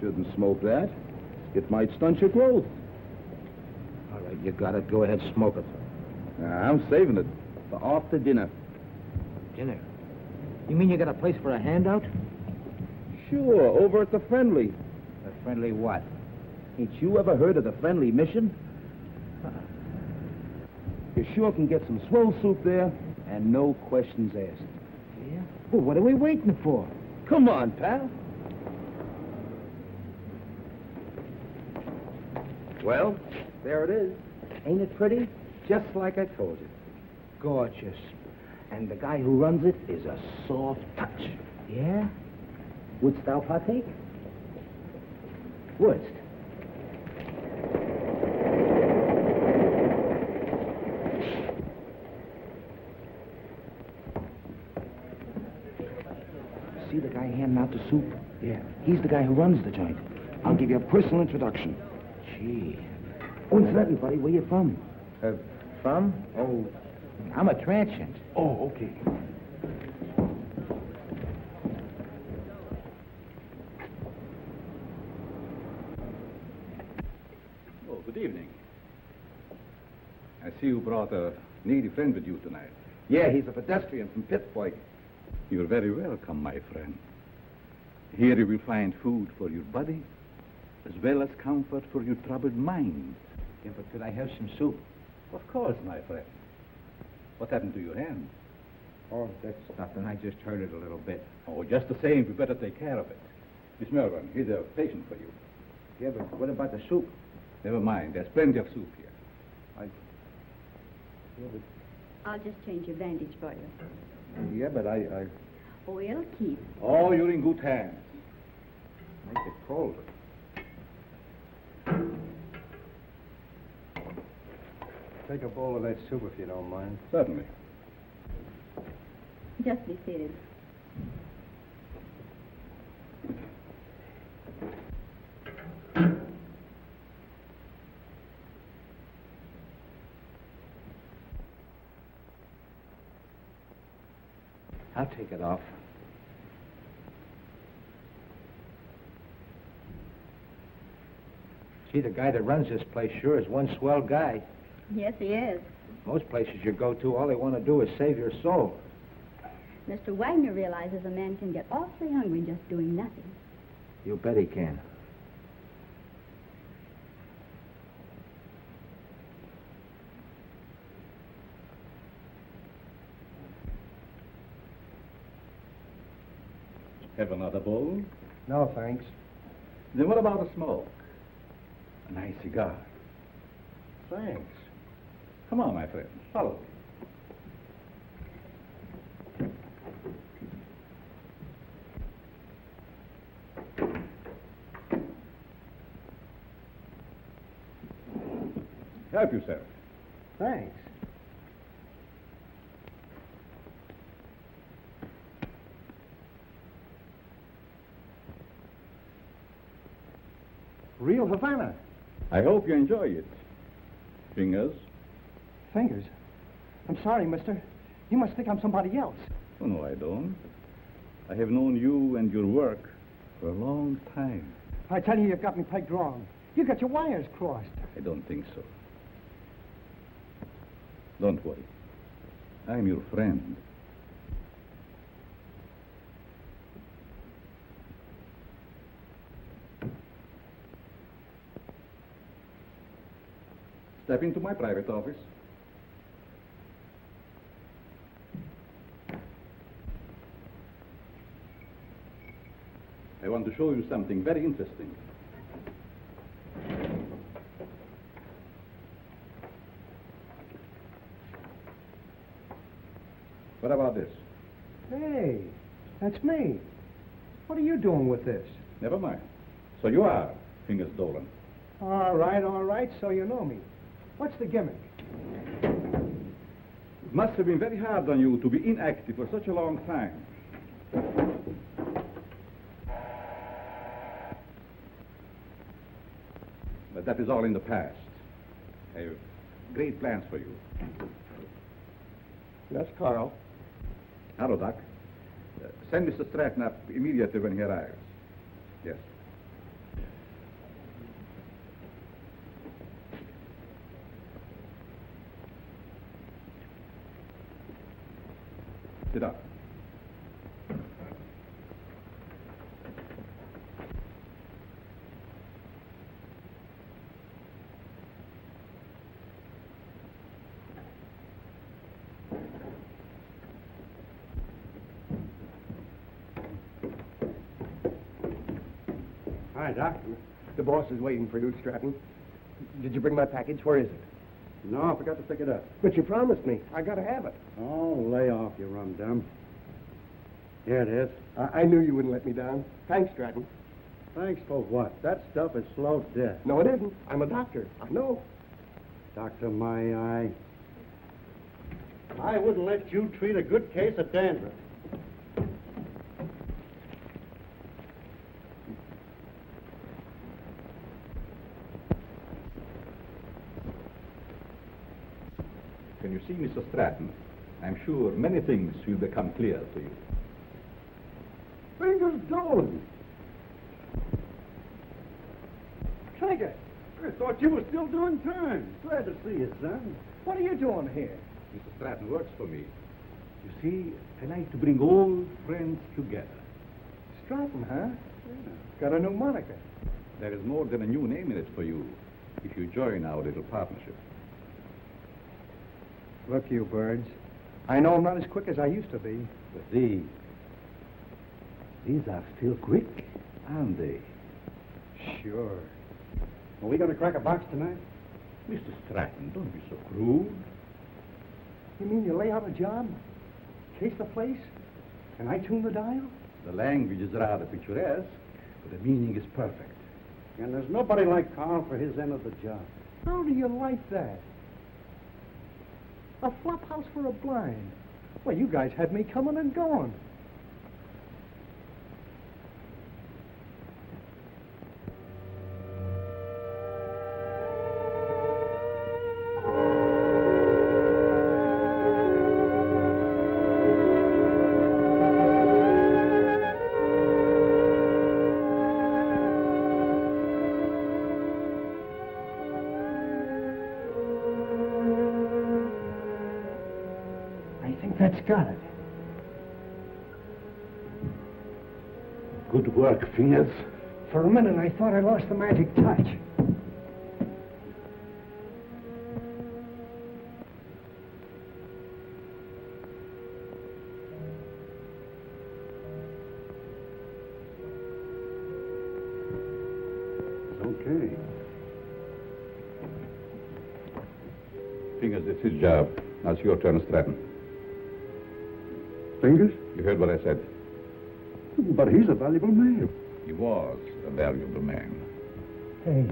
shouldn't smoke that. It might stunt your growth. All right, you got it. Go ahead, smoke it. I'm saving it for after dinner. Dinner? You mean you got a place for a handout? Sure, over at the Friendly. A friendly what? Ain't you ever heard of the Friendly Mission? You sure can get some swell soup there, and no questions asked. Yeah? Well, what are we waiting for? Come on, pal. Well, there it is. Ain't it pretty? Just like I told you. Gorgeous. And the guy who runs it is a soft touch. Yeah? Wouldst thou partake? Wouldst? See the guy handing out the soup? Yeah. He's the guy who runs the joint. I'll give you a personal introduction. Gee. Oh, incidentally, buddy, where you from? From? Oh, I'm a transient. Oh, okay. Oh, good evening. I see you brought a needy friend with you tonight. Yeah, he's a pedestrian from Pittsburgh. You're very welcome, my friend. Here you will find food for your body, as well as comfort for your troubled mind. Yeah, but could I have some soup? Of course, my friend. What happened to your hand? Oh, that's nothing. I just hurt it a little bit. Oh, just the same, we better take care of it. Miss Melbourne, here's a patient for you. Yeah, but what about the soup? Never mind, there's plenty of soup here. I'll just change your bandage for you. Yeah, but I... Oh, it'll keep. Oh, you're in good hands. Make it colder. Take a bowl of that soup if you don't mind. Certainly. Just be seated. I'll take it off. See, the guy that runs this place sure is one swell guy. Yes, he is. Most places you go to, all they want to do is save your soul. Mr. Wagner realizes a man can get awfully hungry just doing nothing. You bet he can. Have another bowl? No, thanks. Then what about a smoke? A nice cigar. Thanks. Come on, my friend. Follow me. Help yourself. Thanks. Real Havana. I hope you enjoy it. Fingers? Fingers. I'm sorry, mister. You must think I'm somebody else. Oh, no, I don't. I have known you and your work for a long time. I tell you, you've got me pegged wrong. You got your wires crossed. I don't think so. Don't worry. I'm your friend. Step into my private office. I want to show you something very interesting. What about this? Hey, that's me. What are you doing with this? Never mind. So you are Fingers Dolan. All right, so you know me. What's the gimmick? It must have been very hard on you to be inactive for such a long time. But that is all in the past. I have great plans for you. That's Carl. Hello, Doc. Send Mr. Stratton up immediately when he arrives. Yes. Sit down. Hi, Doc. The boss is waiting for you, Stratton. Did you bring my package? Where is it? No, I forgot to pick it up. But you promised me. I gotta have it. Oh, lay off, you rum-dum. Here it is. I knew you wouldn't let me down. Thanks, Stratton. Thanks for what? That stuff is slow death. No, it isn't. I'm a doctor. I know. Doctor, my eye. I wouldn't let you treat a good case of dandruff. Can you see Mr. Stratton? I'm sure many things will become clear to you. Fingers Dolan. Tiger, I thought you were still doing time. Glad to see you, son. what are you doing here? Mr. Stratton works for me. You see, I like to bring old friends together. Stratton, huh? Got a new moniker. There is more than a new name in it for you if you join our little partnership. Look, you birds. I know I'm not as quick as I used to be. But these are still quick, aren't they? Sure. Are we going to crack a box tonight? Mr. Stratton, don't be so crude. You mean you lay out a job? Case the place? And I tune the dial? The language is rather picturesque, but the meaning is perfect. And there's nobody like Carl for his end of the job. How do you like that? A flop house for a blind. Well, you guys had me coming and going. That's got it. Good work, Fingers. For a minute, I thought I lost the magic touch. It's okay. Fingers, it's his job. Now it's your turn, Stratton. Fingers? You heard what I said. But he's a valuable man. He was a valuable man. Hey,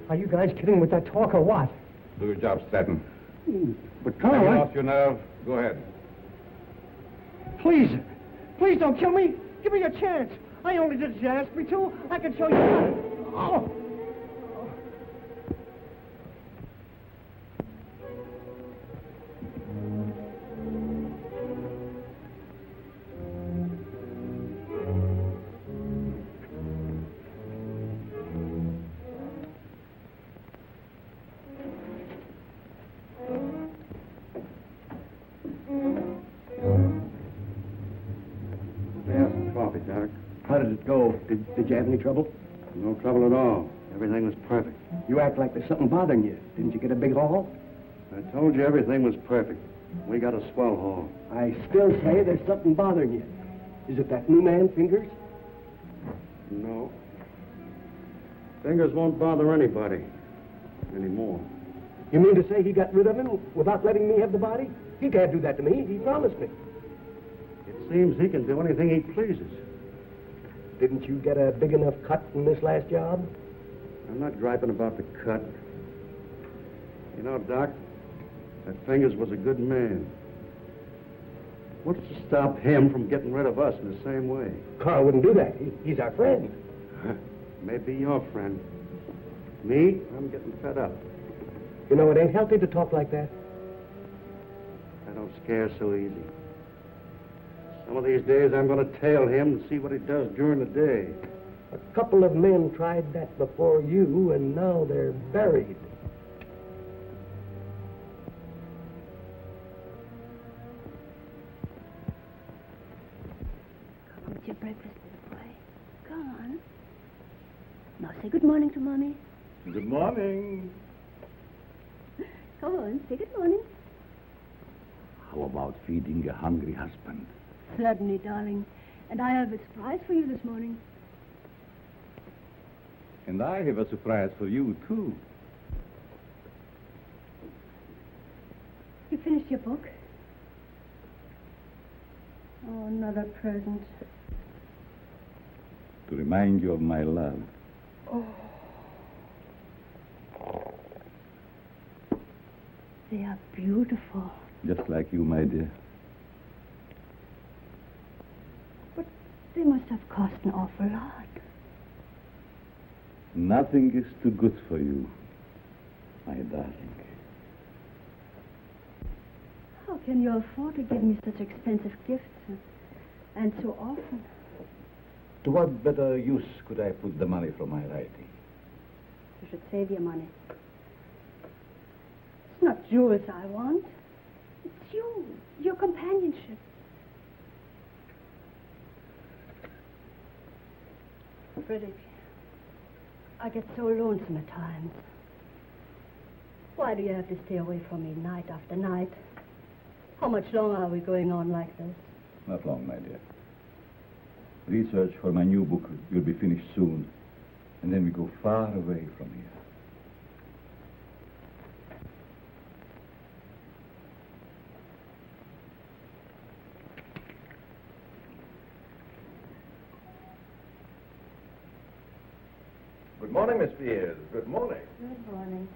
are you guys kidding with that talk or what? Do your job, Stratton. But Have Carl, you I... lost your nerve? Go ahead. Please, please don't kill me. Give me a chance. I only did as you asked me to. I can show you. Oh. Coffee, Doc. How did it go? Did you have any trouble? No trouble at all. Everything was perfect. You act like there's something bothering you. Didn't you get a big haul? I told you everything was perfect. We got a swell haul. I still say there's something bothering you. Is it that new man, Fingers? No. Fingers won't bother anybody anymore. You mean to say he got rid of him without letting me have the body? He can't do that to me. He promised me. It seems he can do anything he pleases. Didn't you get a big enough cut in this last job? I'm not griping about the cut. You know, Doc, that Fingers was a good man. What's to stop him from getting rid of us in the same way? Carl wouldn't do that. He's our friend. Maybe your friend. Me, I'm getting fed up. You know, it ain't healthy to talk like that. I don't scare so easy. Some of these days I'm going to tail him and see what he does during the day. A couple of men tried that before you, and now they're buried. It's your breakfast, little boy. Go on. Now say good morning to Mommy. Good morning. Go on, say good morning. How about feeding a hungry husband? Certainly, darling. And I have a surprise for you this morning. And I have a surprise for you, too. You finished your book? Oh, another present. To remind you of my love. Oh. They are beautiful. Just like you, my dear. But they must have cost an awful lot. Nothing is too good for you, my darling. How can you afford to give me such expensive gifts and so often? To what better use could I put the money from my writing? You should save your money. It's not jewels I want. It's you, your companionship. Frederick, I get so lonesome at times. Why do you have to stay away from me night after night? How much longer are we going on like this? Not long, my dear. Research for my new book will be finished soon, and then we go far away from here. Good morning, Miss Pierce. Good morning. Good morning.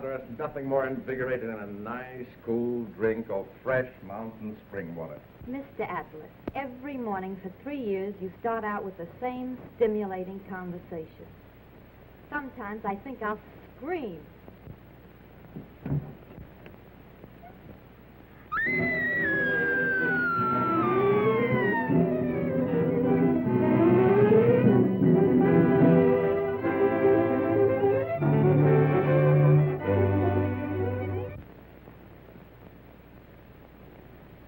There's nothing more invigorating than a nice, cool drink of fresh mountain spring water. Mr. Atlas, every morning for 3 years you start out with the same stimulating conversation. Sometimes I think I'll scream.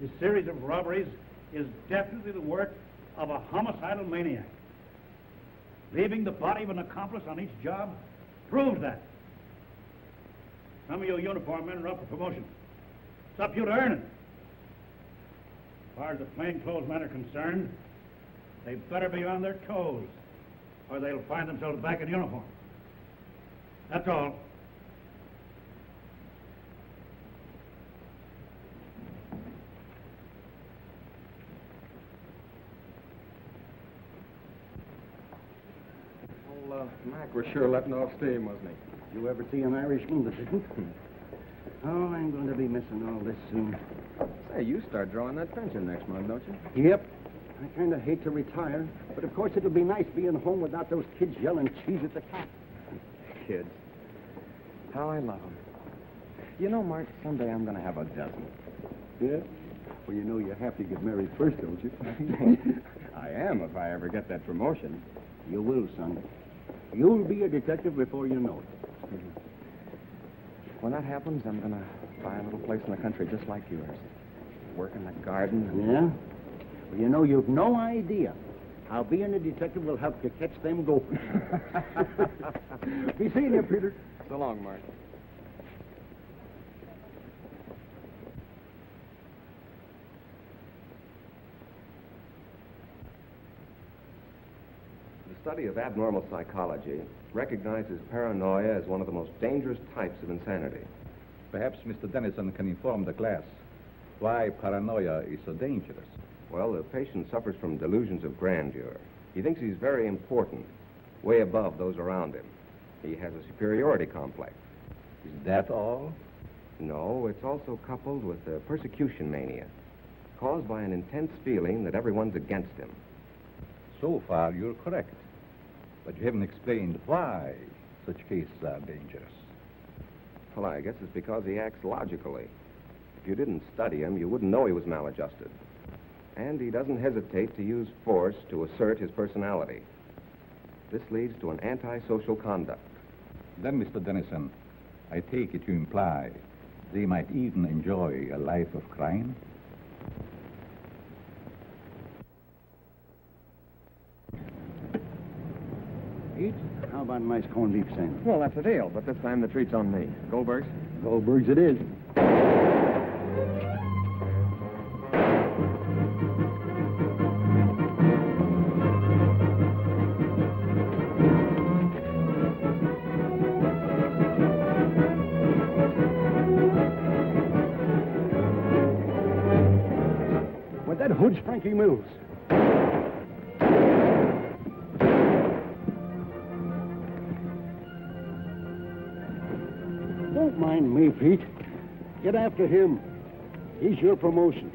This series of robberies is definitely the work of a homicidal maniac. Leaving the body of an accomplice on each job proves that. Some of you uniform men are up for promotion. It's up to you to earn it. As far as the plainclothes men are concerned, they better be on their toes, or they'll find themselves back in uniform. That's all. Mac was sure letting off steam, wasn't he? You ever see an Irishman that didn't? Oh, I'm going to be missing all this soon. Say, you start drawing that pension next month, don't you? Yep. I kind of hate to retire, but of course it'll be nice being home without those kids yelling cheese at the cat. Kids. How I love them. You know, Mark, someday I'm going to have a dozen. Yeah? Well, you know you have to get married first, don't you? I am if I ever get that promotion. You will, son. You'll be a detective before you know it. When that happens, I'm going to buy a little place in the country just like yours. Work in the garden. Yeah? Well, you know, you've no idea how being a detective will help you catch them gophers. Be seeing you, Peter. So long, Mark. The study of abnormal psychology recognizes paranoia as one of the most dangerous types of insanity. Perhaps Mr. Dennison can inform the class why paranoia is so dangerous. Well, the patient suffers from delusions of grandeur. He thinks he's very important, way above those around him. He has a superiority complex. Is that all? No, it's also coupled with a persecution mania, caused by an intense feeling that everyone's against him. So far, you're correct. But you haven't explained why such cases are dangerous. Well, I guess it's because he acts logically. If you didn't study him, you wouldn't know he was maladjusted. And he doesn't hesitate to use force to assert his personality. This leads to an antisocial conduct. Then, Mr. Dennison, I take it you imply they might even enjoy a life of crime? Eat? How about a nice corned beef sandwich? Well, that's a deal, but this time the treat's on me. Goldberg's? Goldberg's it is. With that hood's Frankie Mills. Don't mind me, Pete. Get after him. He's your promotion.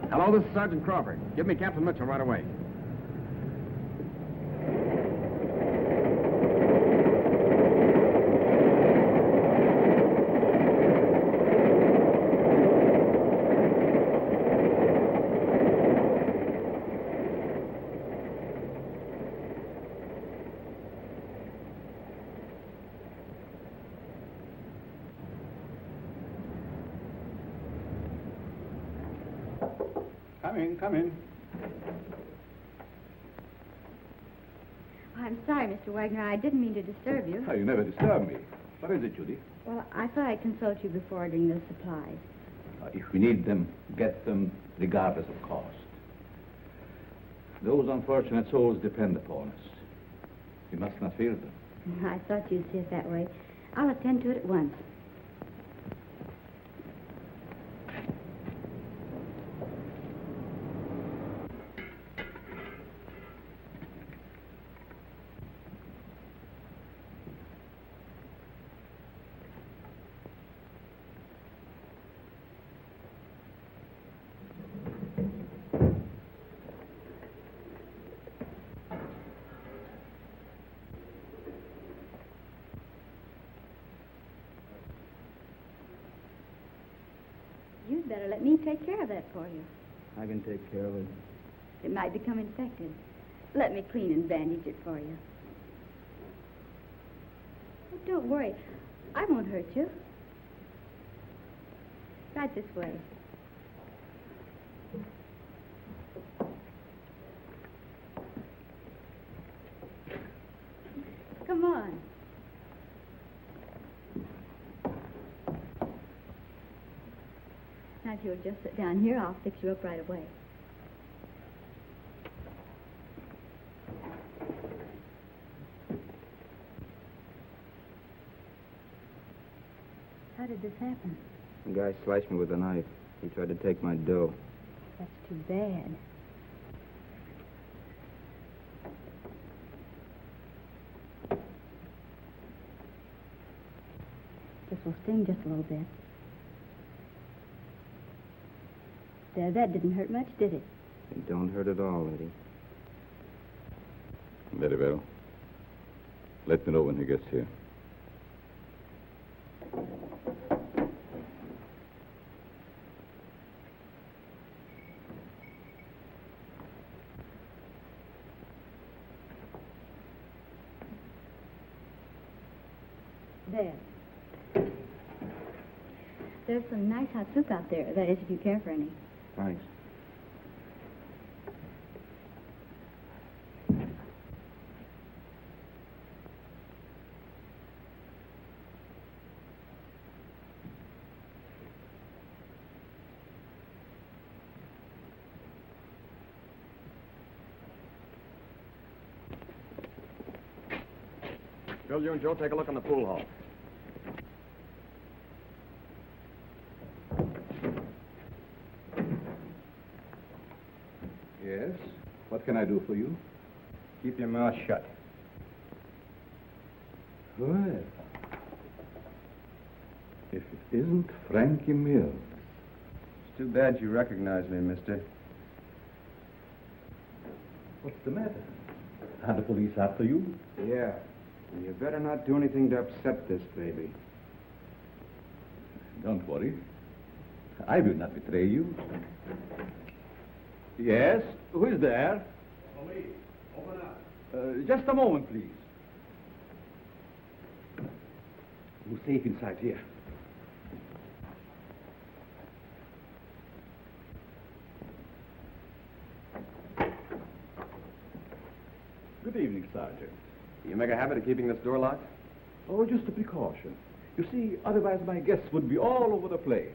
Hello, this is Sergeant Crawford. Give me Captain Mitchell right away. Come in. I'm sorry, Mr. Wagner. I didn't mean to disturb you. Oh, you never disturb me. What is it, Judy? Well, I thought I'd consult you before ordering the supplies. If we need them, get them regardless of cost. Those unfortunate souls depend upon us. We must not fear them. I thought you'd see it that way. I'll attend to it at once. You'd better let me take care of that for you. I can take care of it. It might become infected. Let me clean and bandage it for you. Oh, don't worry. I won't hurt you. Right this way. Come on. Now, if you'll just sit down here, I'll fix you up right away. How did this happen? The guy sliced me with a knife. He tried to take my dough. That's too bad. This will sting just a little bit. There, that didn't hurt much, did it? It don't hurt at all, Eddie. Very well. Let me know when he gets here. There. There's some nice hot soup out there. That is, if you care for any. Thanks. Bill, you and Joe take a look in the pool hall. Yes? What can I do for you? Keep your mouth shut. Well, if it isn't Frankie Mills. It's too bad you recognize me, mister. What's the matter? Are the police after you? Yeah. And you better not do anything to upset this baby. Don't worry. I will not betray you. Yes? Who is there? Police, open up. Just a moment, please. You're safe inside here. Good evening, Sergeant. You make a habit of keeping this door locked? Oh, just a precaution. You see, otherwise my guests would be all over the place.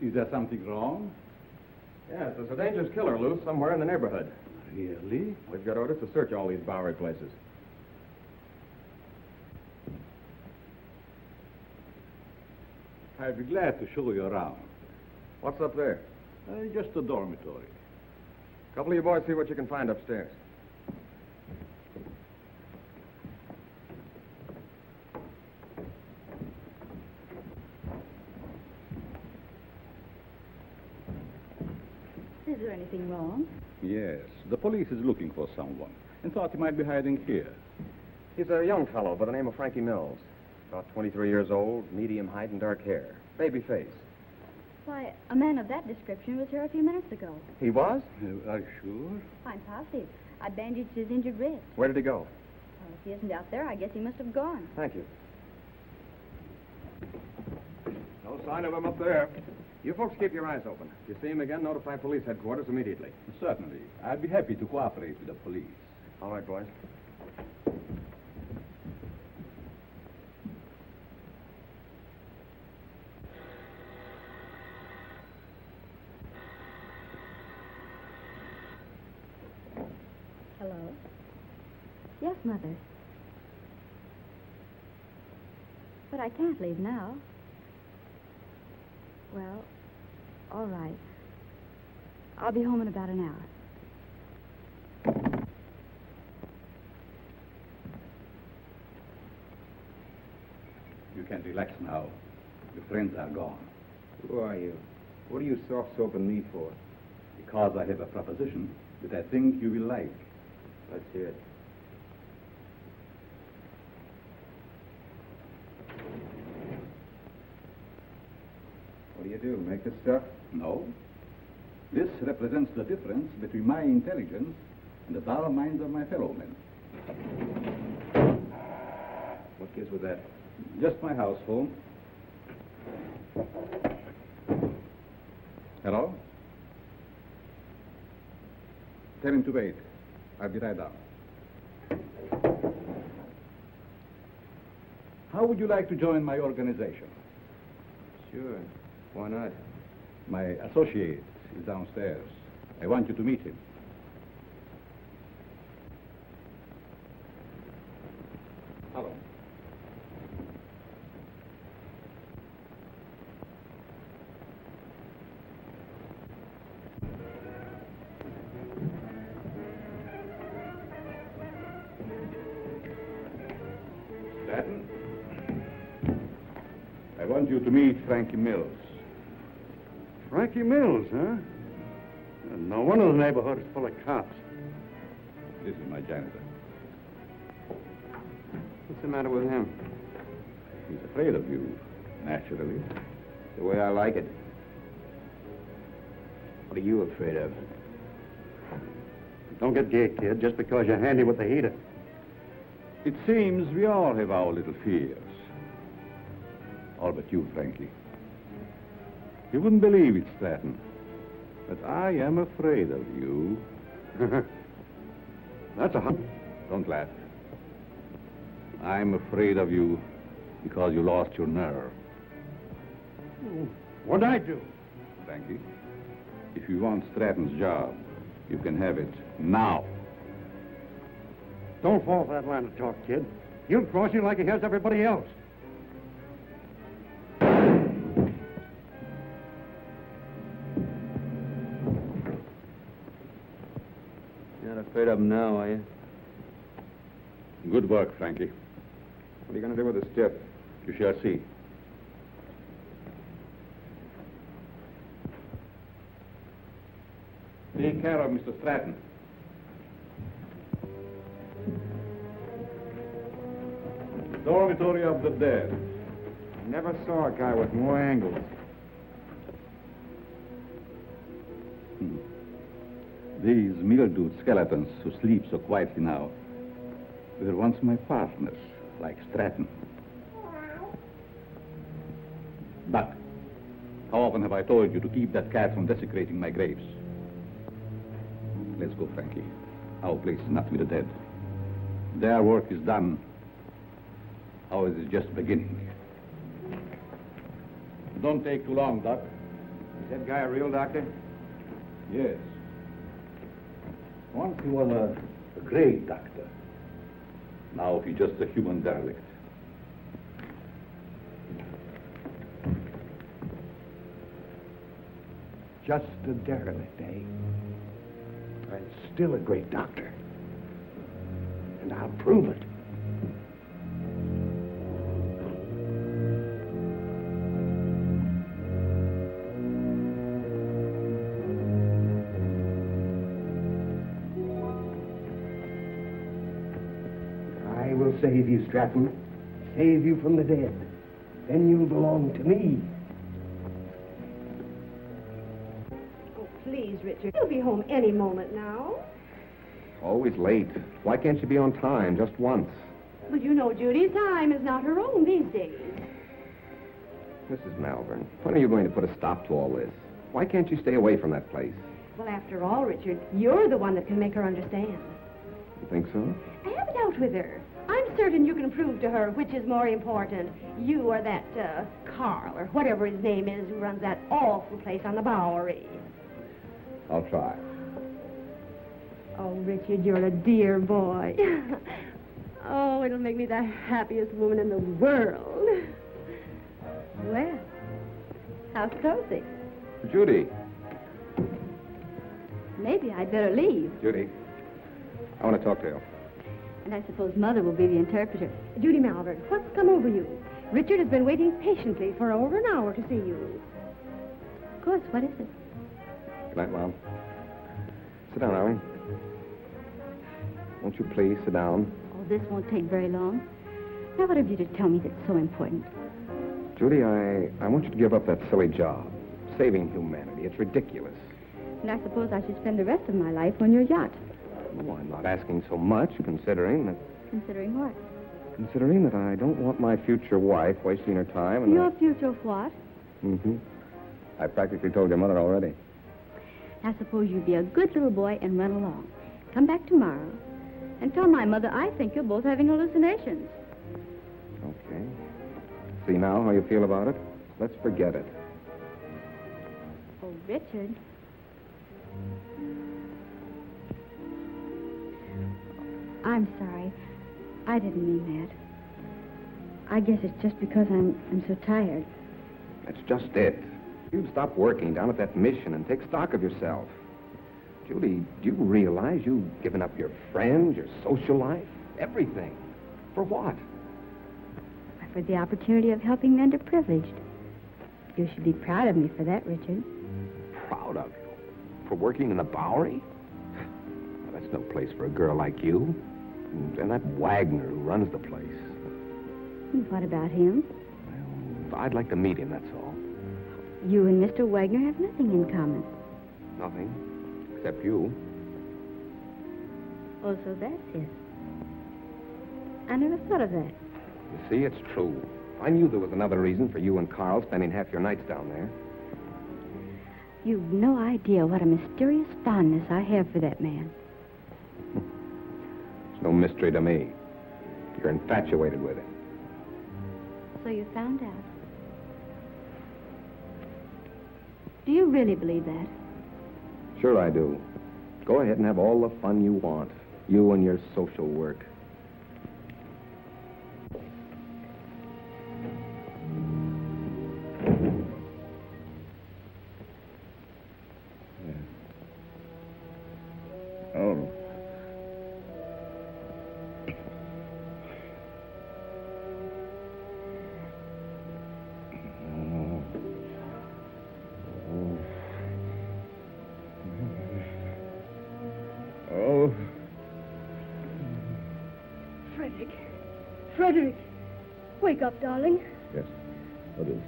Is there something wrong? Yes, there's a dangerous killer loose somewhere in the neighborhood. Really? We've got orders to search all these Bowery places. I'd be glad to show you around. What's up there? Just a dormitory. A couple of you boys see what you can find upstairs. Is there anything wrong? Yes, the police is looking for someone and thought he might be hiding here. He's a young fellow by the name of Frankie Mills. About 23 years old, medium height and dark hair. Baby face. Why, a man of that description was here a few minutes ago. He was? Are you sure? I'm positive. I bandaged his injured wrist. Where did he go? Well, if he isn't out there, I guess he must have gone. Thank you. No sign of him up there. You folks keep your eyes open. If you see him again, notify police headquarters immediately. Certainly. I'd be happy to cooperate with the police. All right, boys. Hello? Yes, Mother. But I can't leave now. Well, all right. I'll be home in about an hour. You can relax now. Your friends are gone. Who are you? What are you soft-soaping me for? Because I have a proposition that I think you will like. Let's hear it. What do you do? Make the stuff? No. This represents the difference between my intelligence and the dull minds of my fellow men. What gives with that? Just my house phone. Hello? Tell him to wait. I'll be right down. How would you like to join my organization? Sure. Why not? My associate is downstairs. I want you to meet him. Hello. Stratton? I want you to meet Frankie Mills. Frankie Mills, huh? No wonder the neighborhood is full of cops. This is my janitor. What's the matter with him? He's afraid of you, naturally. The way I like it. What are you afraid of? Don't get gay, kid, just because you're handy with the heater. It seems we all have our little fears. All but you, Frankie. You wouldn't believe it, Stratton, but I am afraid of you. That's a hot... Don't laugh. I'm afraid of you because you lost your nerve. What'd I do? Frankie, if you want Stratton's job, you can have it now. Don't fall for that line of talk, kid. He'll cross you like he has everybody else. You're not afraid of him now, are you? Good work, Frankie. What are you going to do with the stiff? You shall see. Take care of Mr. Stratton. Dormitory of the dead. I never saw a guy with more angles. These mildewed skeletons who sleep so quietly now were once my partners, like Stratton. Buck, how often have I told you to keep that cat from desecrating my graves? Let's go, Frankie. Our place is not with the dead. Their work is done. Ours is just beginning. Don't take too long, Doc. Is that guy a real doctor? Yes. Once he was a great doctor. Now he's just a human derelict. Just a derelict, eh? And still a great doctor. And I'll prove it. I will save you, Stratton. Save you from the dead. Then you'll belong to me. Please, Richard, you'll be home any moment now. Always late. Why can't you be on time just once? But you know Judy's time is not her own these days. Mrs. Malvern, when are you going to put a stop to all this? Why can't you stay away from that place? Well, after all, Richard, you're the one that can make her understand. You think so? Have it out with her. I'm certain you can prove to her which is more important, you or that, Carl, or whatever his name is, who runs that awful place on the Bowery. I'll try. Oh, Richard, you're a dear boy. Oh, it'll make me the happiest woman in the world. Well, how's cozy? Judy. Maybe I'd better leave. Judy, I want to talk to you. And I suppose Mother will be the interpreter. Judy Malvern, what's come over you? Richard has been waiting patiently for over an hour to see you. Of course, what is it? Good night, Mom. Sit down, Irene. Won't you please sit down? Oh, this won't take very long. Now, what have you to tell me that's so important? Judy, I want you to give up that silly job. Saving humanity. It's ridiculous. And I suppose I should spend the rest of my life on your yacht. No, I'm not asking so much, considering that... Considering what? Considering that I don't want my future wife wasting her time and... Your future what? Mm-hmm. I practically told your mother already. Now, suppose you be a good little boy and run along. Come back tomorrow and tell my mother I think you're both having hallucinations. Okay. See now how you feel about it? Let's forget it. Oh, Richard. I'm sorry. I didn't mean that. I guess it's just because I'm so tired. That's just it. You'd stop working down at that mission and take stock of yourself. Judy, do you realize you've given up your friends, your social life, everything? For what? For the opportunity of helping the underprivileged. You should be proud of me for that, Richard. Proud of you? For working in the Bowery? Well, that's no place for a girl like you. And that Wagner who runs the place. And what about him? Well, I'd like to meet him, that's all. You and Mr. Wagner have nothing in common. Nothing. Except you. Oh, so that's it. I never thought of that. You see, it's true. I knew there was another reason for you and Carl spending half your nights down there. You've no idea what a mysterious fondness I have for that man. It's no mystery to me. You're infatuated with him. So you found out. Do you really believe that? Sure I do. Go ahead and have all the fun you want. You and your social work. Frederick. Frederick. Wake up, darling. Yes. What is?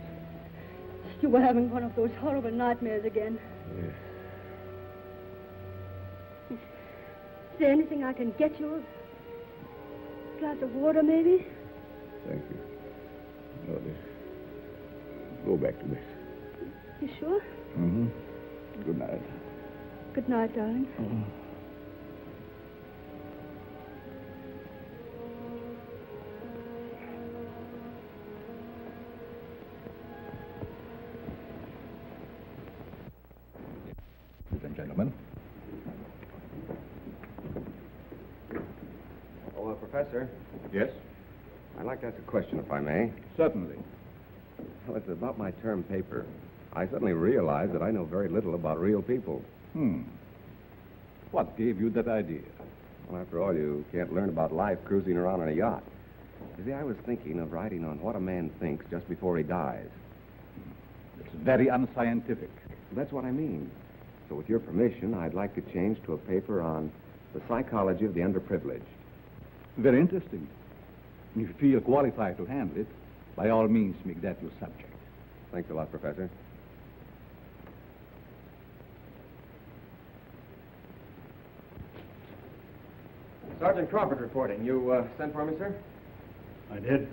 You were having one of those horrible nightmares again. Yes. Is there anything I can get you? A glass of water, maybe? Thank you. No, this. Go back to this. You sure? Mm-hmm. Good night. Good night, darling. Ladies and gentlemen. Oh, Professor, Yes? I'd like to ask a question, if I may. Certainly. Well, it's about my term paper. I suddenly realized that I know very little about real people. What gave you that idea? Well, after all, you can't learn about life cruising around on a yacht. You see, I was thinking of writing on what a man thinks just before he dies. It's very unscientific. That's what I mean. So with your permission, I'd like to change to a paper on the psychology of the underprivileged. Very interesting. If you feel qualified to handle it, by all means, make that your subject. Thanks a lot, Professor. Sergeant Crawford reporting. You sent for me, sir? I did.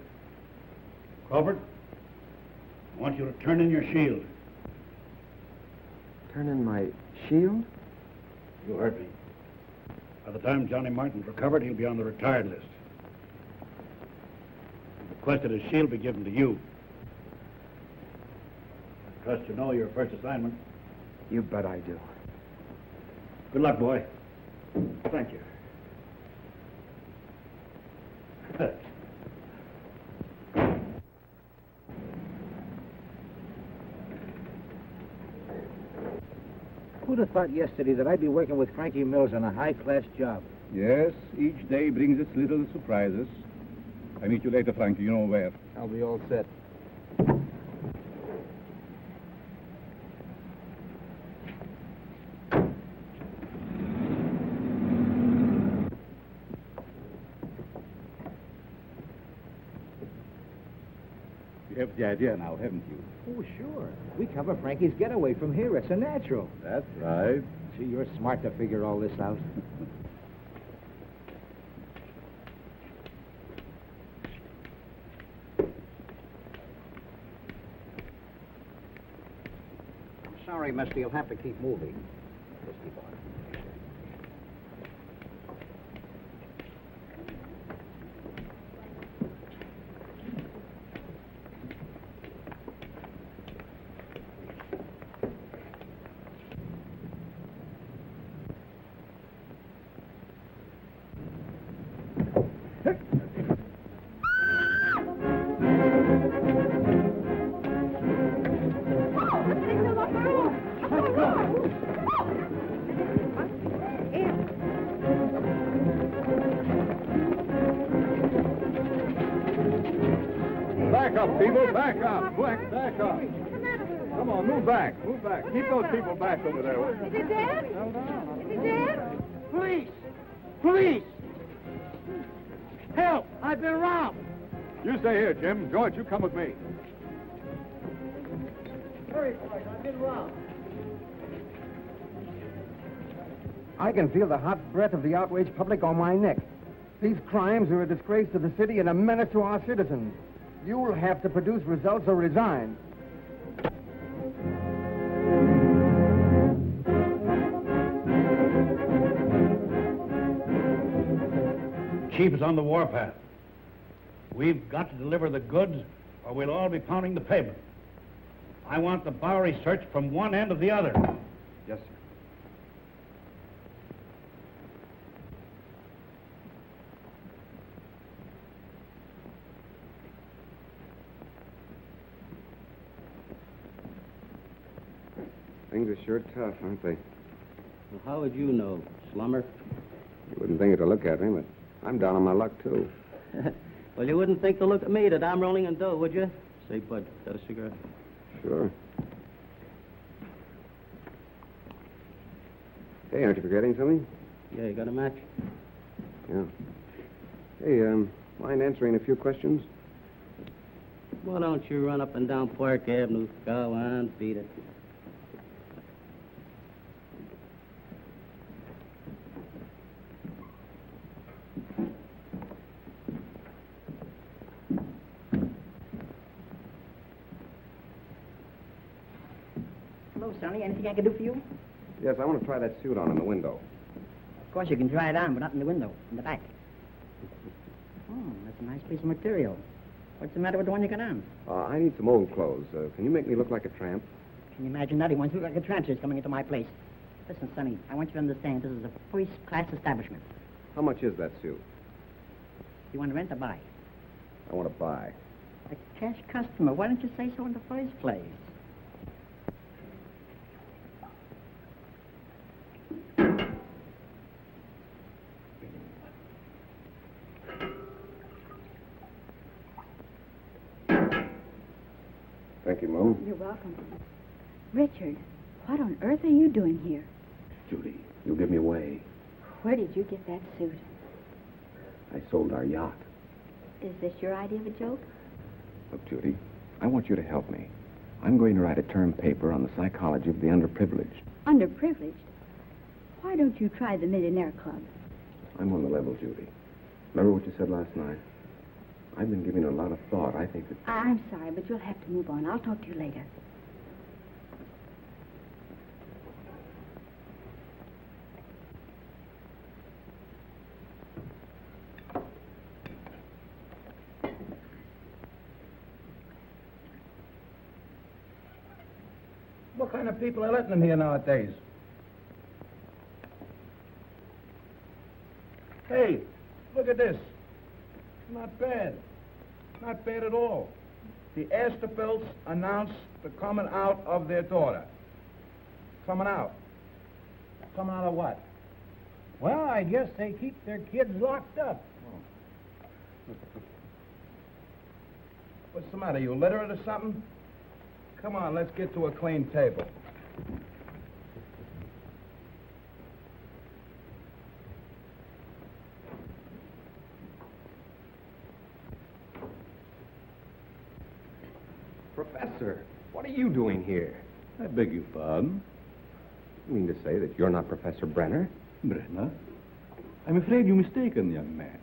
Crawford, I want you to turn in your shield. Turn in my shield? You heard me. By the time Johnny Martin's recovered, he'll be on the retired list. He requested his shield be given to you. I trust you know your first assignment. You bet I do. Good luck, boy. Thank you. Who'd have thought yesterday that I'd be working with Frankie Mills on a high-class job? Yes, each day brings its little surprises. I meet you later, Frankie. You know where. I'll be all set. You have the idea now, haven't you? Oh, sure. We cover Frankie's getaway from here. It's a natural. That's right. See, you're smart to figure all this out. I'm sorry, mister. You'll have to keep moving. Just keep on. Back up, people. Back up. Back up. Come on, move back. Move back. Keep those people back over there. Is it dead? Is it dead? Police! Police! Help! I've been robbed! You stay here, Jim. George, you come with me. Hurry, boys. I've been robbed. I can feel the hot breath of the outraged public on my neck. These crimes are a disgrace to the city and a menace to our citizens. You'll have to produce results or resign. Chief is on the warpath. We've got to deliver the goods, or we'll all be pounding the pavement. I want the Bowery searched from one end to the other. Yes, sir. Things are sure tough, aren't they? Well, how would you know, slummer? You wouldn't think it to look at me, but I'm down on my luck, too. Well, you wouldn't think to look at me that I'm rolling in dough, would you? Say, Bud, got a cigarette? Sure. Hey, aren't you forgetting something? Yeah, you got a match? Yeah. Hey, Mind answering a few questions? Why don't you run up and down Park Avenue? Go on, beat it. Hello, Sonny. Anything I can do for you? Yes, I want to try that suit on in the window. Of course, you can try it on, but not in the window, in the back. Oh, that's a nice piece of material. What's the matter with the one you got on? I need some old clothes. Can you make me look like a tramp? Can you imagine that? He wants to look like a transfer coming into my place. Listen, Sonny, I want you to understand this is a first-class establishment. How much is that suit? You want to rent or buy? I want to buy. A cash customer. Why didn't you say so in the first place? Thank you, Mo. You're welcome. Richard, what on earth are you doing here? Judy, you'll give me away. Where did you get that suit? I sold our yacht. Is this your idea of a joke? Look, Judy, I want you to help me. I'm going to write a term paper on the psychology of the underprivileged. Underprivileged? Why don't you try the Millionaire Club? I'm on the level, Judy. Remember what you said last night? I've been giving it a lot of thought. I think that... I'm sorry, but you'll have to move on. I'll talk to you later. What kind of people are letting them here nowadays? Hey, look at this. Not bad. Not bad at all. The Asterbilts announced the coming out of their daughter. Coming out. Coming out of what? Well, I guess they keep their kids locked up. What's the matter? You illiterate or something? Come on, let's get to a clean table. Professor, what are you doing here? I beg your pardon? You mean to say that you're not Professor Brenner? Brenner? I'm afraid you're mistaken, young man.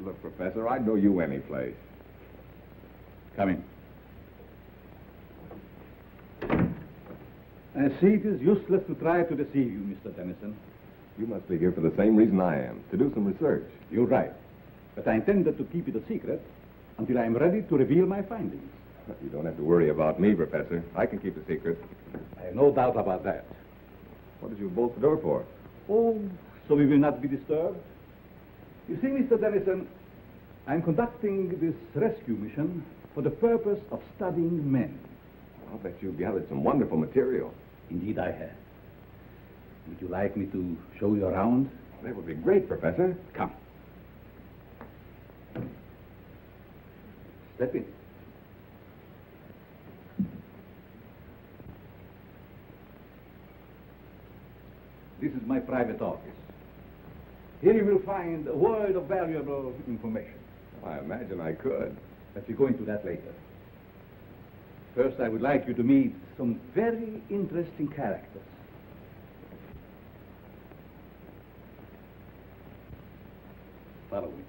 Look, Professor, I'd know you any place. Come in. I see it is useless to try to deceive you, Mr. Tennyson. You must be here for the same reason I am, to do some research. You're right. But I intended to keep it a secret until I am ready to reveal my findings. You don't have to worry about me, Professor. I can keep a secret. I have no doubt about that. What did you bolt the door for? Oh, so we will not be disturbed? You see, Mr. Dennison, I'm conducting this rescue mission for the purpose of studying men. I'll bet you've gathered some wonderful material. Indeed, I have. Would you like me to show you around? That would be great, Professor. Come. Step in. This is my private office. Here you will find a world of valuable information. I imagine I could. But we'll go into that later. First, I would like you to meet some very interesting characters. Follow me.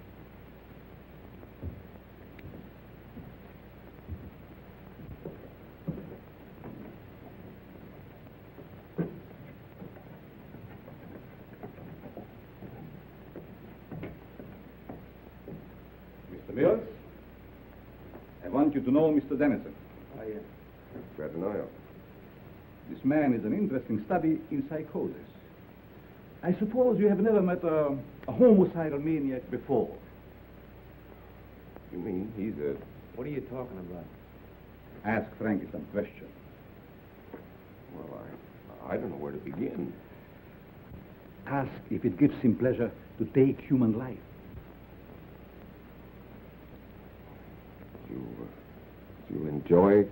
Mr. Mills, I want you to know Mr. Dennison. Oh, yes. Glad to know you. This man is an interesting study in psychosis. I suppose you have never met a homicidal maniac before. You mean he's a... What are you talking about? Ask Frankie some questions. Well, I don't know where to begin. Ask if it gives him pleasure to take human life. Do you enjoy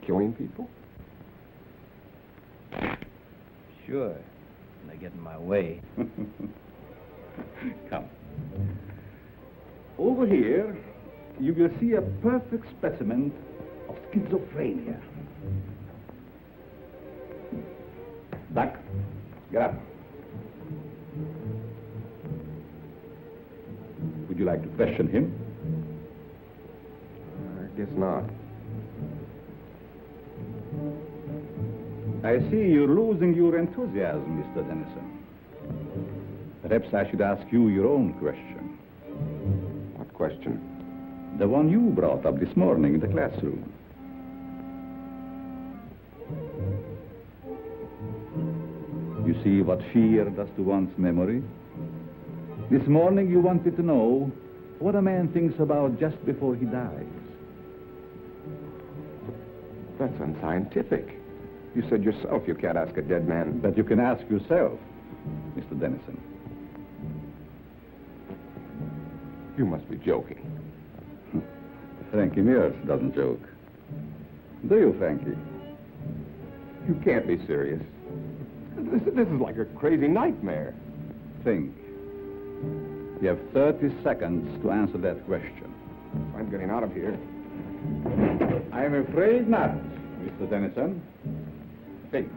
killing people? Sure. And they get in my way. Come. Over here, you will see a perfect specimen of schizophrenia. Duck, get up. Would you like to question him? I guess not. I see you're losing your enthusiasm, Mr. Dennison. Perhaps I should ask you your own question. What question? The one you brought up this morning in the classroom. You see what fear does to one's memory? This morning you wanted to know what a man thinks about just before he dies. That's unscientific. You said yourself you can't ask a dead man. But you can ask yourself, Mr. Dennison. You must be joking. Frankie Mears doesn't joke. Do you, Frankie? You can't be serious. This is like a crazy nightmare. Think. You have 30 seconds to answer that question. I'm getting out of here. I'm afraid not, Mr. Dennison. Think.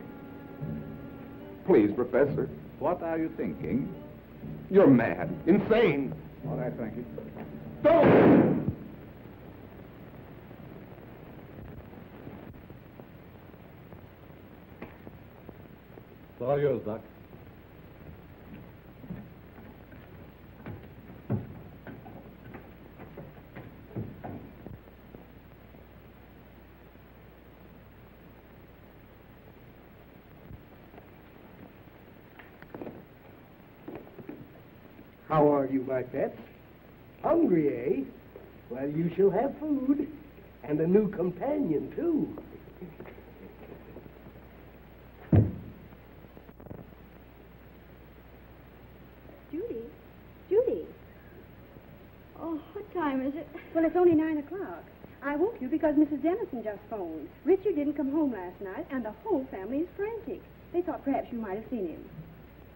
Please, Professor. What are you thinking? You're mad. Insane. All right, Frankie. Don't! It's all yours, Doc. How are you, my pets? Hungry, eh? Well, you shall have food. And a new companion, too. Judy. Oh, what time is it? Well, it's only 9 o'clock. I woke you because Mrs. Dennison just phoned. Richard didn't come home last night, and the whole family is frantic. They thought perhaps you might have seen him.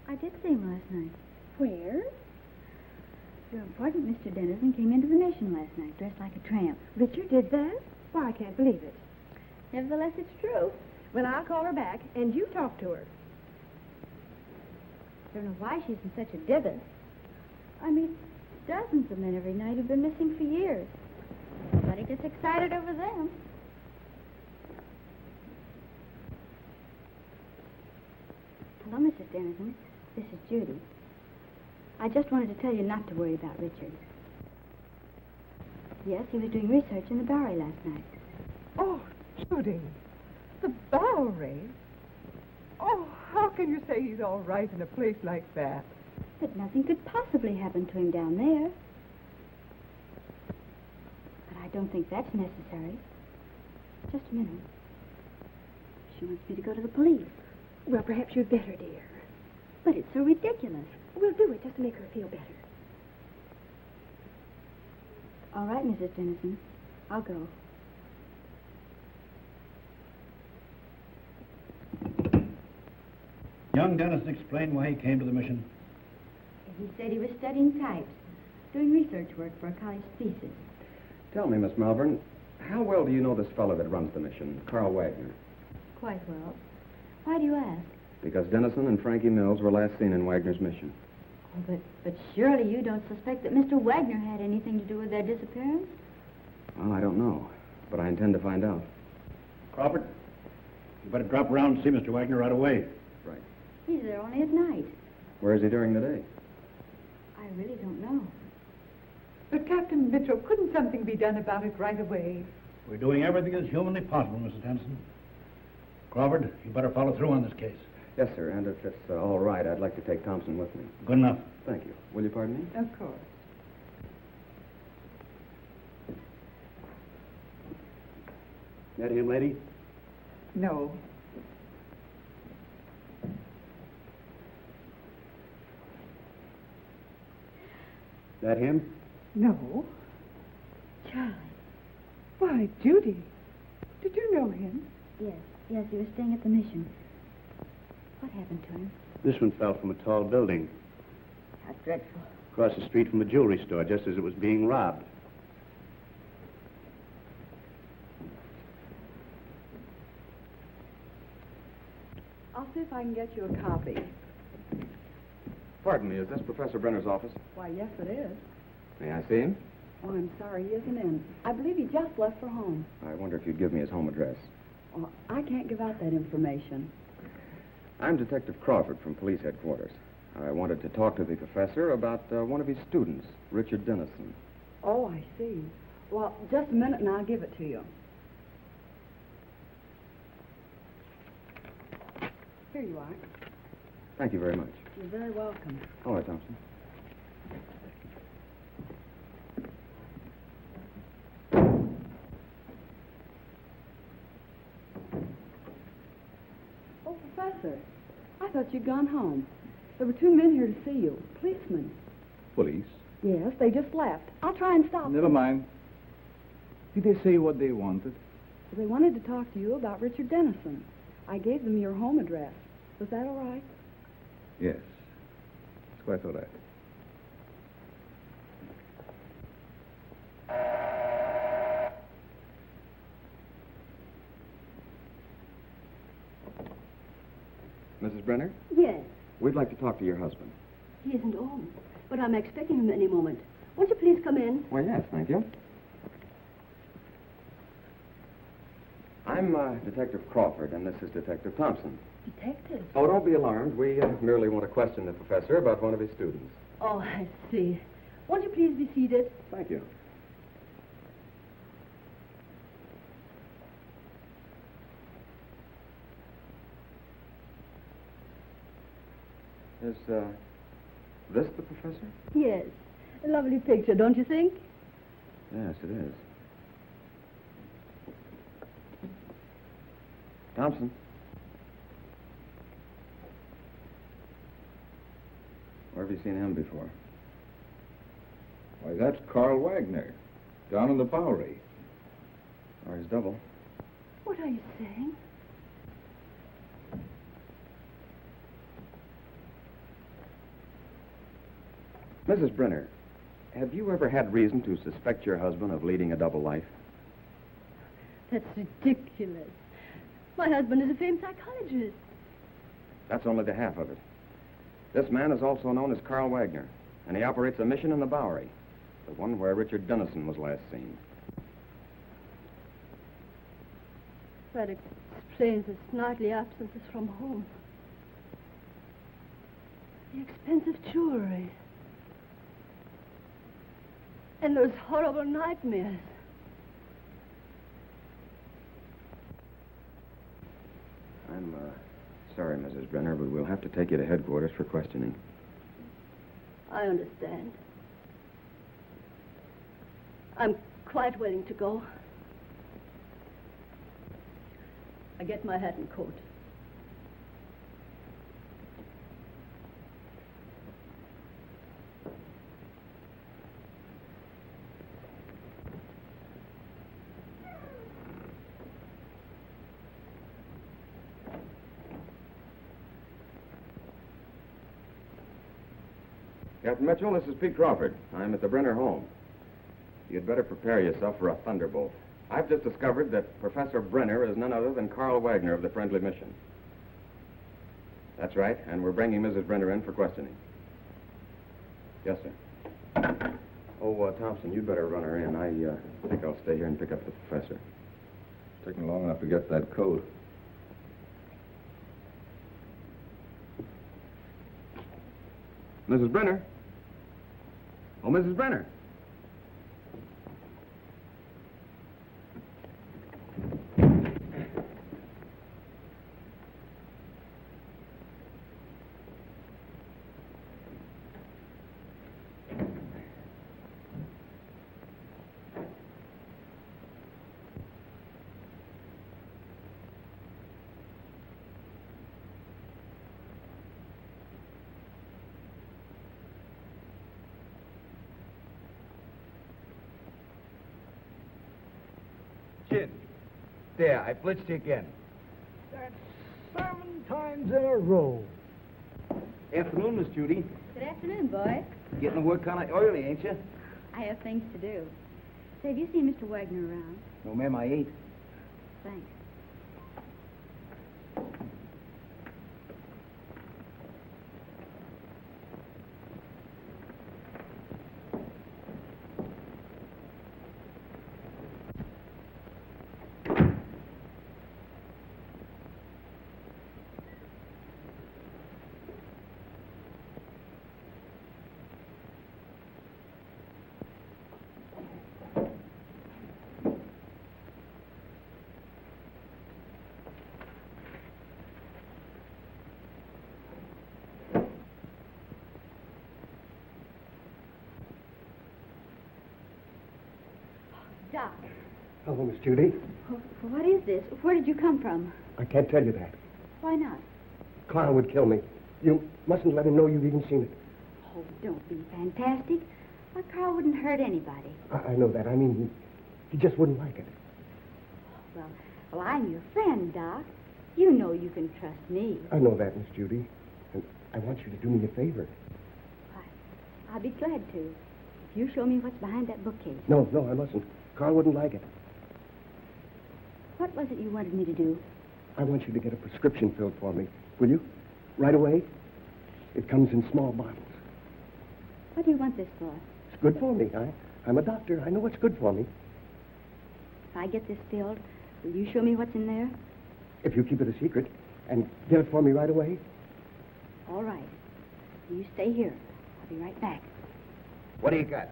I did see him last night. Where? Your important Mr. Dennison came into the Mission last night, dressed like a tramp. Richard did that? Why, I can't believe it. Nevertheless, it's true. Well, I'll call her back, and you talk to her. I don't know why she's in such a divot. I meet dozens of men every night who've been missing for years. Nobody gets excited over them. Hello, Mrs. Dennison. This is Judy. I just wanted to tell you not to worry about Richard. Yes, he was doing research in the Bowery last night. Oh, Judy, the Bowery? Oh, how can you say he's all right in a place like that? But nothing could possibly happen to him down there. But I don't think that's necessary. Just a minute. She wants me to go to the police. Well, perhaps you'd better, dear. But it's so ridiculous. We'll do it just to make her feel better. All right, Mrs. Dennison. I'll go. Young Dennison explained why he came to the mission. He said he was studying types, doing research work for a college thesis. Tell me, Miss Malvern, how well do you know this fellow that runs the mission, Carl Wagner? Quite well. Why do you ask? Because Dennison and Frankie Mills were last seen in Wagner's mission. Oh, but surely you don't suspect that Mr. Wagner had anything to do with their disappearance? Well, I don't know, but I intend to find out. Crawford, you better drop around and see Mr. Wagner right away. Right. He's there only at night. Where is he during the day? I really don't know. But, Captain Mitchell, couldn't something be done about it right away? We're doing everything as humanly possible, Mrs. Dennison. Crawford, you better follow through on this case. Yes, sir, and if it's all right, I'd like to take Thompson with me. Good enough. Thank you. Will you pardon me? Of course. That him, lady? No. That him? No. Charlie. Why, Judy, did you know him? Yes, he was staying at the mission. What happened to him? This one fell from a tall building How dreadful. across the street from a jewelry store just as it was being robbed. I'll see if I can get you a copy. Pardon me, is this Professor Brenner's office? Why, yes, it is. May I see him? Oh, I'm sorry, he isn't in. I believe he just left for home. I wonder if you'd give me his home address. Well, I can't give out that information. I'm Detective Crawford from police headquarters. I wanted to talk to the professor about one of his students, Richard Dennison. Oh, I see. Well, just a minute and I'll give it to you. Here you are. Thank you very much. You're very welcome. All right, Thompson. Oh, Professor, I thought you'd gone home. There were 2 men here to see you, policemen. Police? Yes, they just left. I'll try and stop Never them. mind. Did they say what they wanted? They wanted to talk to you about Richard Dennison. I gave them your home address. Was that all right? Yes. It's quite all right. Mrs. Brenner, Yes, we'd like to talk to your husband. he isn't home, but I'm expecting him any moment. Won't you please come in? Well, yes, thank you. I'm Detective Crawford, and this is Detective Thompson. Detective? Oh, don't be alarmed. We merely want to question the professor about one of his students. Oh, I see. Won't you please be seated? Thank you. Is this the professor? Yes. A lovely picture, don't you think? Yes, it is. Thompson. Where have you seen him before? Why, that's Carl Wagner, down in the Bowery. Or his double. What are you saying? Mrs. Brenner, have you ever had reason to suspect your husband of leading a double life? That's ridiculous. My husband is a famed psychologist. That's only the half of it. This man is also known as Carl Wagner, and he operates a mission in the Bowery, the one where Richard Dennison was last seen. That explains his nightly absences from home. The expensive jewelry. And those horrible nightmares. I'm sorry, Mrs. Brenner, but we'll have to take you to headquarters for questioning. I understand. I'm quite willing to go. I get my hat and coat. Captain Mitchell, this is Pete Crawford. I'm at the Brenner home. You'd better prepare yourself for a thunderbolt. I've just discovered that Professor Brenner is none other than Carl Wagner of the Friendly Mission. That's right, and we're bringing Mrs. Brenner in for questioning. Yes, sir. Oh, Thompson, you'd better run her in. I think I'll stay here and pick up the professor. It's taking long enough to get that coat. Mrs. Brenner? Oh, Mrs. Brenner. There, I blitzed you again. 7 times in a row. Afternoon, Miss Judy. Good afternoon, boy. Getting to work kind of early, ain't you? I have things to do. Say, have you seen Mr. Wagner around? No, ma'am, I ain't. Thanks. Doc, Hello, Miss Judy. what is this? Where did you come from? I can't tell you that. Why not? Carl would kill me. You mustn't let him know you've even seen it. Oh, don't be fantastic. Why, Carl wouldn't hurt anybody. I know that. I mean, he just wouldn't like it. Well, I'm your friend, Doc. You know you can trust me. I know that, Miss Judy. And I want you to do me a favor. I'll be glad to. If you show me what's behind that bookcase. No, I mustn't. Carl wouldn't like it. What was it you wanted me to do? I want you to get a prescription filled for me. Will you? Right away? It comes in small bottles. What do you want this for? It's good for me. I'm a doctor. I know what's good for me. If I get this filled, will you show me what's in there? If you keep it a secret and get it for me right away. All right. You stay here. I'll be right back. What do you got?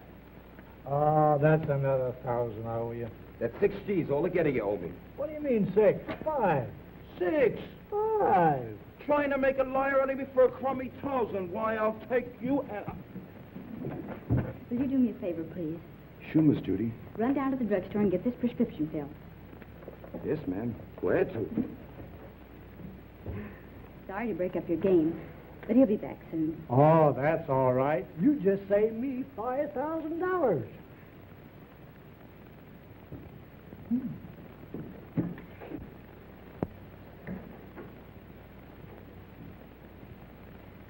Oh, that's another 1,000 I owe you. That's 6 G's altogether you owe me. What do you mean 6? 5. 6? 5. Trying to make a liar out of me for a crummy 1,000. Why, I'll take you and... Will you do me a favor, please? Sure, Miss Judy. Run down to the drugstore and get this prescription filled. Yes, ma'am. Where's Sorry to break up your game, but he'll be back soon. Oh, that's all right. You just saved me $5,000.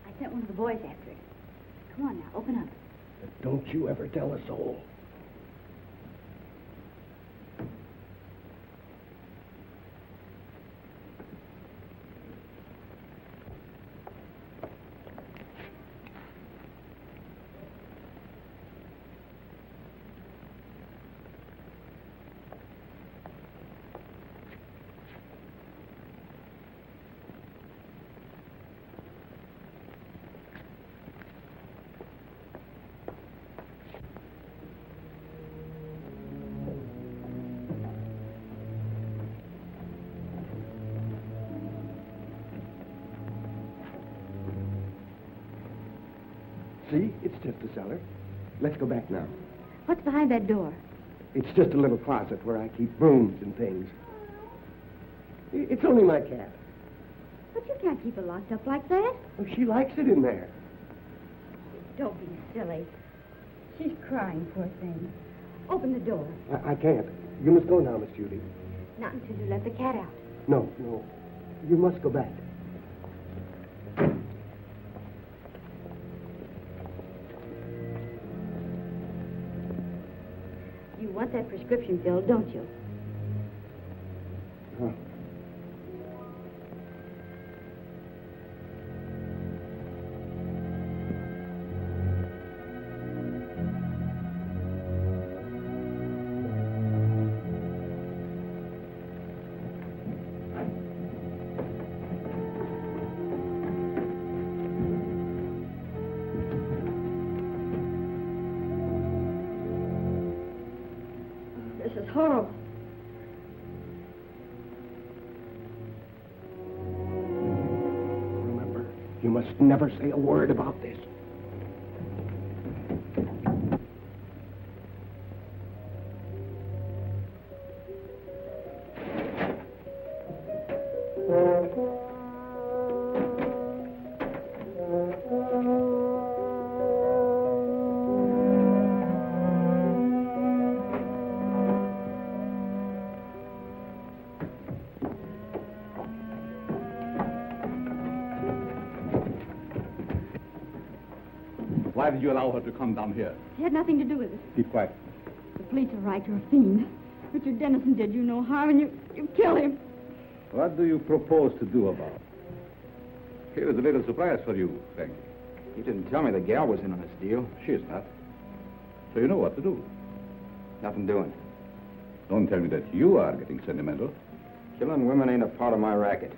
I sent one of the boys after it. Come on now, open up. Don't you ever tell a soul. See? It's just a cellar. Let's go back now. What's behind that door? It's just a little closet where I keep brooms and things. It's only my cat. But you can't keep it locked up like that. Oh, she likes it in there. Don't be silly. She's crying, poor thing. Open the door. I can't. You must go now, Miss Judy. Not until you let the cat out. No. You must go back. You want that prescription filled, don't you? Huh. This is horrible. Remember, you must never say a word about this. Why did you allow her to come down here? He had nothing to do with it. Keep quiet. The police are right. You're a fiend. Richard Dennison did you no harm, and you killed him. What do you propose to do about it? Here's a little surprise for you, Frankie. You didn't tell me the gal was in on this deal. She's not. So you know what to do. Nothing doing. Don't tell me that you are getting sentimental. Killing women ain't a part of my racket.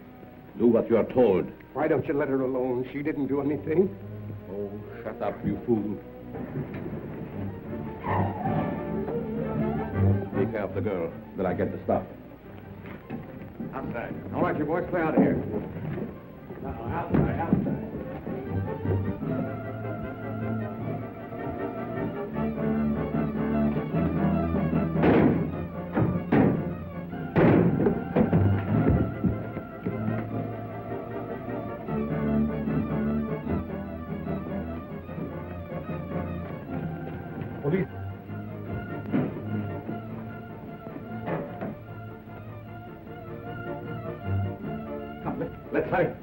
Do what you are told. Why don't you let her alone? She didn't do anything. Oh, shut up, you fool. Take care of the girl, till I get the stuff. Outside. All right, you boys, clear out of here. No, outside. Police. Come, let's hurry.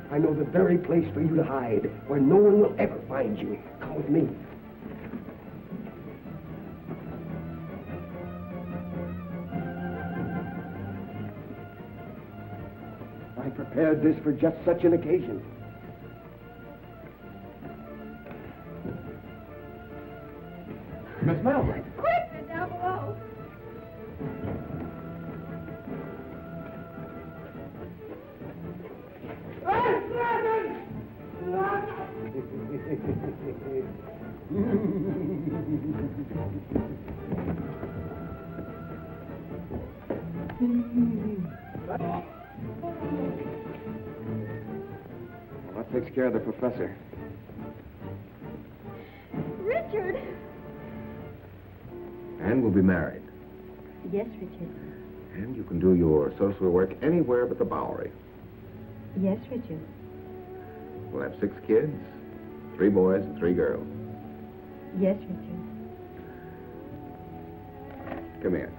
I know the very place for you to hide, where no one will ever find you. Come with me. I prepared this for just such an occasion. Miss Mallory. Quick! They're down below. That takes care of the professor. Richard! And we'll be married. Yes, Richard. And you can do your social work anywhere but the Bowery. Yes, Richard. We'll have 6 kids, 3 boys and 3 girls. Yes, Richard. Come here.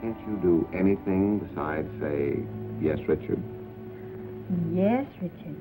Can't you do anything besides say, yes, Richard? Yes, Richard.